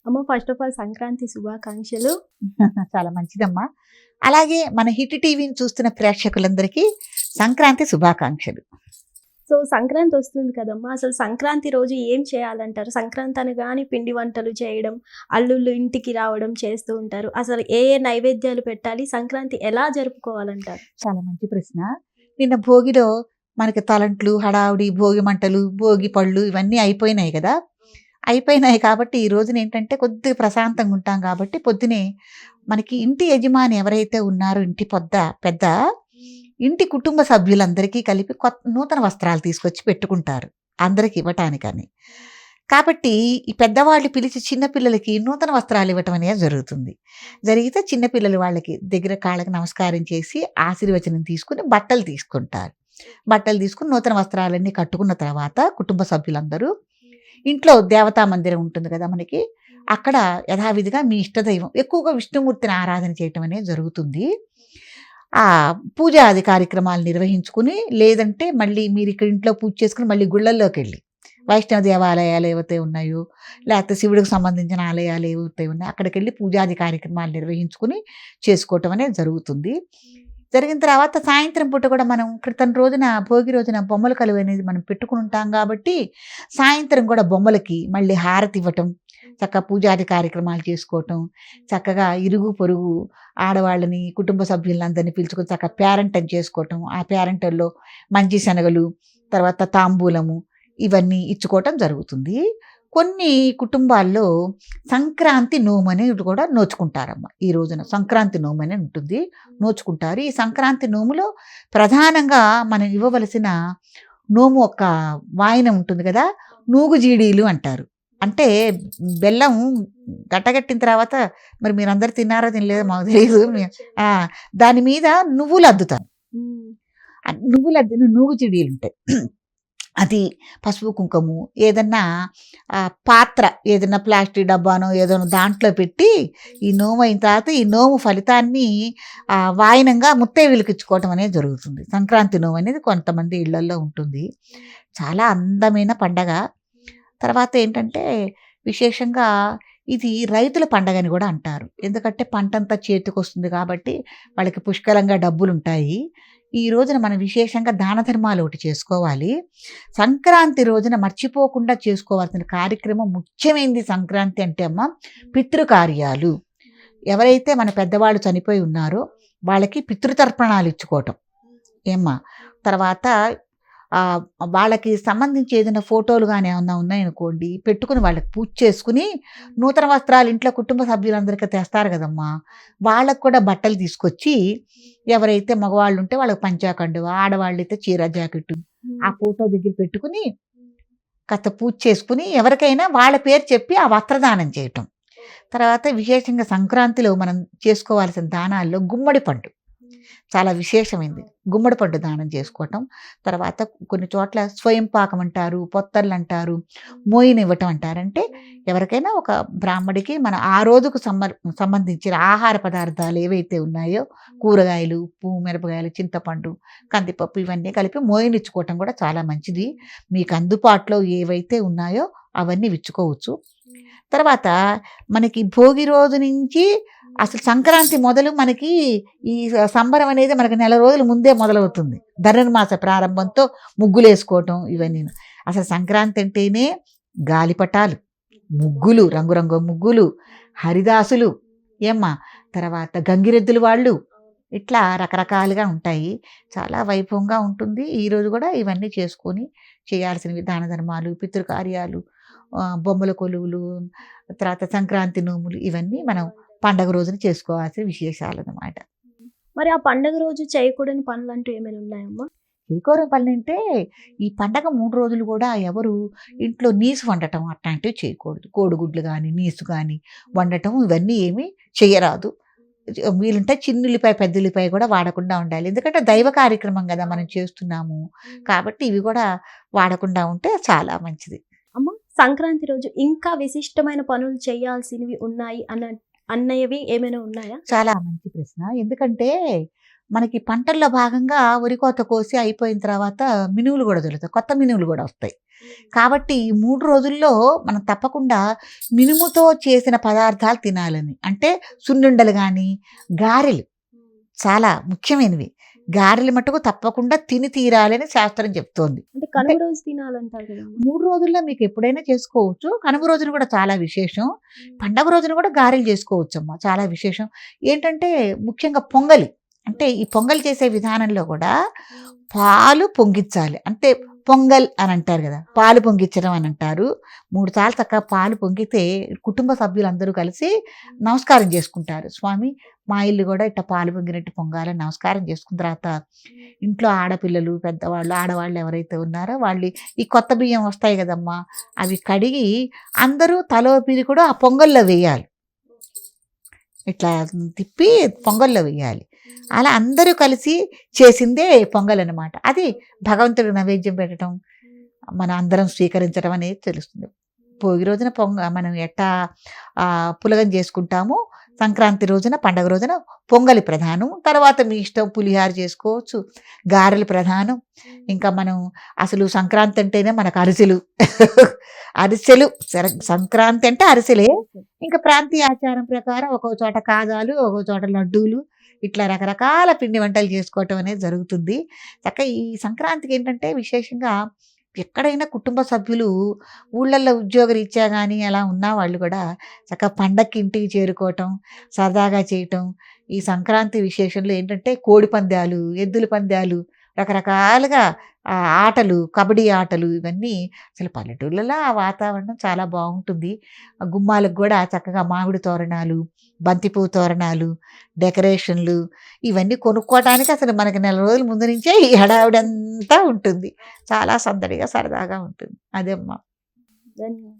అమ్మ first of all Sankranti శుభాకాంక్షలు. చాలా మంచిదమ్మా. అలాగే మన హిట్ టీవీని చూస్తున్న ప్రేక్షకులందరికీ సంక్రాంతి శుభాకాంక్షలు. సో సంక్రాంతి వస్తుంది కదమ్మా! అసలు సంక్రాంతి రోజు ఏం చేయాలంటారు? సంక్రాంతి అనగానే పిండి వంటలు చేయడం, అల్లుళ్ళు ఇంటికి రావడం చేస్తూ ఉంటారు. అసలు ఏ ఏ నైవేద్యాలు పెట్టాలి? సంక్రాంతి ఎలా జరుపుకోవాలంటారు? చాలా మంచి ప్రశ్న. నిన్న భోగిలో మనకి తలంట్లు, హడావుడి, భోగి మంటలు, భోగి పళ్ళు ఇవన్నీ అయిపోయినాయి కదా! అయిపోయినాయి కాబట్టి ఈ రోజున ఏంటంటే కొద్దిగా ప్రశాంతంగా ఉంటాం కాబట్టి పొద్దునే మనకి ఇంటి యజమాని ఎవరైతే ఉన్నారో పెద్ద ఇంటి కుటుంబ సభ్యులందరికీ కలిపి నూతన వస్త్రాలు తీసుకొచ్చి పెట్టుకుంటారు అందరికి ఇవ్వటానికని. కాబట్టి ఈ పెద్దవాళ్ళు పిలిచి చిన్నపిల్లలకి నూతన వస్త్రాలు ఇవ్వటం అనేది జరుగుతుంది. జరిగితే చిన్నపిల్లలు వాళ్ళకి దగ్గర కాళ్ళకి నమస్కారం చేసి ఆశీర్వచనం తీసుకుని బట్టలు తీసుకుంటారు. బట్టలు తీసుకుని నూతన వస్త్రాలన్నీ కట్టుకున్న తర్వాత కుటుంబ సభ్యులందరూ ఇంట్లో దేవతా మందిరం ఉంటుంది కదా మనకి, అక్కడ యథావిధిగా మీ ఇష్టదైవం ఎక్కువగా విష్ణుమూర్తిని ఆరాధన చేయటం అనేది జరుగుతుంది. ఆ పూజాది కార్యక్రమాలు నిర్వహించుకుని, లేదంటే మళ్ళీ మీరు ఇక్కడ ఇంట్లో పూజ చేసుకుని మళ్ళీ గుళ్ళల్లోకి వెళ్ళి వైష్ణవ దేవాలయాలు ఏవైతే ఉన్నాయో, లేకపోతే శివుడికి సంబంధించిన ఆలయాలు ఏవైతే ఉన్నాయో అక్కడికి వెళ్ళి పూజాది కార్యక్రమాలు నిర్వహించుకుని చేసుకోవటం అనేది జరుగుతుంది. జరిగిన తర్వాత సాయంత్రం పూట కూడా మనం క్రితం రోజున భోగి రోజున బొమ్మల కలువ అనేది మనం పెట్టుకుని ఉంటాం కాబట్టి సాయంత్రం కూడా బొమ్మలకి మళ్ళీ హారతి ఇవ్వటం, చక్కగా పూజాది కార్యక్రమాలు చేసుకోవటం, చక్కగా ఇరుగు పొరుగు ఆడవాళ్ళని కుటుంబ సభ్యులందరినీ పిలుచుకొని చక్కగా పేరంటం చేసుకోవటం, ఆ పేరంటంలో మంచి శనగలు, తర్వాత తాంబూలము ఇవన్నీ ఇచ్చుకోవటం జరుగుతుంది. కొన్ని కుటుంబాల్లో సంక్రాంతి నోము అనేది కూడా నోచుకుంటారమ్మ. ఈ రోజున సంక్రాంతి నోము అని ఉంటుంది, నోచుకుంటారు. ఈ సంక్రాంతి నోములో ప్రధానంగా మనం ఇవ్వవలసిన నోము ఒక వాయనం ఉంటుంది కదా, నూగుజీడీలు అంటారు. అంటే బెల్లం గట్టగట్టిన తర్వాత మరి మీరందరూ తిన్నారో తినలేదో మాకు తెలియదు. దాని మీద నువ్వులు అద్దుతారు. నువ్వులు అద్దిన నూగుజీడీలు ఉంటాయి. అది పసుపు కుంకుమ ఏదన్నా పాత్ర ఏదైనా ప్లాస్టిక్ డబ్బానో ఏదైనా దాంట్లో పెట్టి ఈ నోము అయిన తర్వాత ఈ నోము ఫలితాన్ని వాయనంగా ముత్తైదువులకు ఇచ్చుకోవటం అనేది జరుగుతుంది. సంక్రాంతి నోము అనేది కొంతమంది ఇళ్లల్లో ఉంటుంది. చాలా అందమైన పండగ. తర్వాత ఏంటంటే విశేషంగా ఇది రైతుల పండగని కూడా అంటారు. ఎందుకంటే పంటంతా చేతికి వస్తుంది కాబట్టి వాళ్ళకి పుష్కలంగా డబ్బులు ఉంటాయి. ఈ రోజున మనం విశేషంగా దాన ధర్మాలు ఒకటి చేసుకోవాలి. సంక్రాంతి రోజున మర్చిపోకుండా చేసుకోవాల్సిన కార్యక్రమం ముఖ్యమైనది సంక్రాంతి అంటే అమ్మ పితృకార్యాలు. ఎవరైతే మన పెద్దవాళ్ళు చనిపోయి ఉన్నారో వాళ్ళకి పితృతర్పణాలు ఇచ్చుకోవటం ఏమ్మా. తర్వాత వాళ్ళకి సంబంధించి ఏదైనా ఫోటోలు కానీ ఏమన్నా ఉన్నాయనుకోండి పెట్టుకుని వాళ్ళకి పూజ చేసుకుని నూతన వస్త్రాలు ఇంట్లో కుటుంబ సభ్యులందరికీ తెస్తారు కదమ్మా, వాళ్ళకు కూడా బట్టలు తీసుకొచ్చి ఎవరైతే మగవాళ్ళు ఉంటే వాళ్ళకి పంచాకండు, ఆడవాళ్ళు అయితే చీర జాకెట్టు ఆ ఫోటో దగ్గర పెట్టుకుని కాస్త పూజ చేసుకుని ఎవరికైనా వాళ్ళ పేరు చెప్పి ఆ వస్త్రదానం చేయటం. తర్వాత విశేషంగా సంక్రాంతిలో మనం చేసుకోవాల్సిన దానాల్లో గుమ్మడి పండు చాలా విశేషమైంది. గుమ్మడి పండు దానం చేసుకోవటం. తర్వాత కొన్ని చోట్ల స్వయం పాకం అంటారు, పొత్తర్లు అంటారు, మోయినివ్వటం అంటారంటే ఎవరికైనా ఒక బ్రాహ్మడికి మన ఆ రోజుకు సంబంధించిన ఆహార పదార్థాలు ఏవైతే ఉన్నాయో కూరగాయలు, ఉప్పు, మిరపకాయలు, చింతపండు, కందిపప్పు ఇవన్నీ కలిపి మోయినిచ్చుకోవటం కూడా చాలా మంచిది. మీకు అందుబాటులో ఏవైతే ఉన్నాయో అవన్నీ ఇచ్చుకోవచ్చు. తర్వాత మనకి భోగి రోజు నుంచి అసలు సంక్రాంతి మొదలు మనకి ఈ సంబరం అనేది మనకి నెల రోజుల ముందే మొదలవుతుంది. ధనుర్మాస ప్రారంభంతో ముగ్గులు వేసుకోవటం ఇవన్నీ. అసలు సంక్రాంతి అంటేనే గాలిపటాలు, ముగ్గులు, రంగురంగు ముగ్గులు, హరిదాసులు ఏమ్మా, తర్వాత గంగిరెద్దులు వాళ్ళు, ఇట్లా రకరకాలుగా ఉంటాయి. చాలా వైభవంగా ఉంటుంది. ఈరోజు కూడా ఇవన్నీ చేసుకొని చేయాల్సినవి దాన ధర్మాలు, పితృకార్యాలు, బొమ్మల కొలువులు, తర్వాత సంక్రాంతి నోములు ఇవన్నీ మనం పండగ రోజున చేసుకోవాల్సిన విశేషాలు అన్నమాట. మరి ఆ పండగ రోజు చేయకూడని పనులు అంటూ ఏమైనా ఉన్నాయమ్మా? చేయకూడని పనులు అంటే ఈ పండగ 3 రోజులు కూడా ఎవరు ఇంట్లో నీసు వండటం అట్లాంటివి చేయకూడదు. కోడిగుడ్లు కానీ నీసు కానీ వండటం ఇవన్నీ ఏమీ చేయరాదు. వీలుంటే చిన్నుల్లిపాయ పెద్దల్లిపాయ కూడా వాడకుండా ఉండాలి. ఎందుకంటే దైవ కార్యక్రమం కదా మనం చేస్తున్నాము కాబట్టి ఇవి కూడా వాడకుండా ఉంటే చాలా మంచిది. అమ్మ సంక్రాంతి రోజు ఇంకా విశిష్టమైన పనులు చేయాల్సినవి ఉన్నాయి అన్నయ్యవి ఏమైనా ఉన్నాయా? చాలా మంచి ప్రశ్న. ఎందుకంటే మనకి పంటల్లో భాగంగా వరి కోత కోసి అయిపోయిన తర్వాత మినువులు కూడా దొరుకుతాయి, కొత్త మినువులు కూడా వస్తాయి. కాబట్టి ఈ 3 రోజుల్లో మనం తప్పకుండా మినుముతో చేసిన పదార్థాలు తినాలని. అంటే సున్నుండలు గానీ, గారెలు చాలా ముఖ్యమైనవి. గారెలు మట్టుకు తప్పకుండా తిని తీరాలని శాస్త్రం చెప్తోంది. అంటే కనుమ రోజు తినాలంటారు కదమ్మా. 3 రోజుల్లో మీకు ఎప్పుడైనా చేసుకోవచ్చు. కనుమ రోజున కూడా చాలా విశేషం. పండగ రోజున కూడా గారెలు చేసుకోవచ్చమ్మా, చాలా విశేషం. ఏంటంటే ముఖ్యంగా పొంగలి. అంటే ఈ పొంగల్ చేసే విధానంలో కూడా పాలు పొంగిచ్చాలి. అంటే పొంగల్ అని అంటారు కదా, పాలు పొంగిచ్చడం అని అంటారు. 3 సార్లు చక్కగా పాలు పొంగితే కుటుంబ సభ్యులందరూ కలిసి నమస్కారం చేసుకుంటారు. స్వామి మా ఇల్లు కూడా ఇట్లా పాలు పొంగినట్టు పొంగాలని నమస్కారం చేసుకున్న తర్వాత ఇంట్లో ఆడపిల్లలు, పెద్దవాళ్ళు, ఆడవాళ్ళు ఎవరైతే ఉన్నారో వాళ్ళు ఈ కొత్త బియ్యం వస్తాయి కదమ్మా, అవి కడిగి అందరూ తలో పిరి కూడా ఆ పొంగల్లో వేయాలి. ఇట్లా తిప్పి పొంగల్లో వేయాలి. అలా అందరూ కలిసి చేసిందే పొంగల్ అనమాట. అది భగవంతుడికి నైవేద్యం పెట్టడం, మనం అందరం స్వీకరించడం అనేది తెలుస్తుంది. భోగి రోజున మనం ఎట్టా పులగం చేసుకుంటామో, సంక్రాంతి రోజున, పండగ రోజున పొంగలి ప్రధానం. తర్వాత మీ ఇష్టం పులిహార చేసుకోవచ్చు, గారెలు ప్రధానం. ఇంకా మనం అసలు సంక్రాంతి అంటేనే మనకు అరిసెలు అరిసెలు సంక్రాంతి అంటే అరిసెలే. ఇంకా ప్రాంతీయ ఆచారం ప్రకారం ఒక్కో చోట కాజాలు, ఒక్కో చోట లడ్డూలు, ఇట్లా రకరకాల పిండి వంటలు చేసుకోవటం అనేది జరుగుతుంది. చక్కగా ఈ సంక్రాంతికి ఏంటంటే విశేషంగా ఎక్కడైనా కుటుంబ సభ్యులు ఊళ్ళల్లో ఉద్యోగరీత్యా కానీ అలా ఉన్న వాళ్ళు కూడా చక్కగా పండక్కి ఇంటికి చేరుకోవటం, సరదాగా చేయటం. ఈ సంక్రాంతి విశేషంలో ఏంటంటే కోడి పందాలు, ఎద్దుల పందాలు, రకరకాలుగా ఆటలు, కబడ్డీ ఆటలు, ఇవన్నీ అసలు పల్లెటూళ్ళలో ఆ వాతావరణం చాలా బాగుంటుంది. గుమ్మాలకు కూడా చక్కగా మామిడి తోరణాలు, బంతిపూ తోరణాలు, డెకరేషన్లు ఇవన్నీ కొనుక్కోవటానికి అసలు మనకి నెల రోజుల ముందు నుంచే ఈ హడావిడంతా ఉంటుంది. చాలా సందడిగా సరదాగా ఉంటుంది. అదే అమ్మా. ధన్యవాదాలు.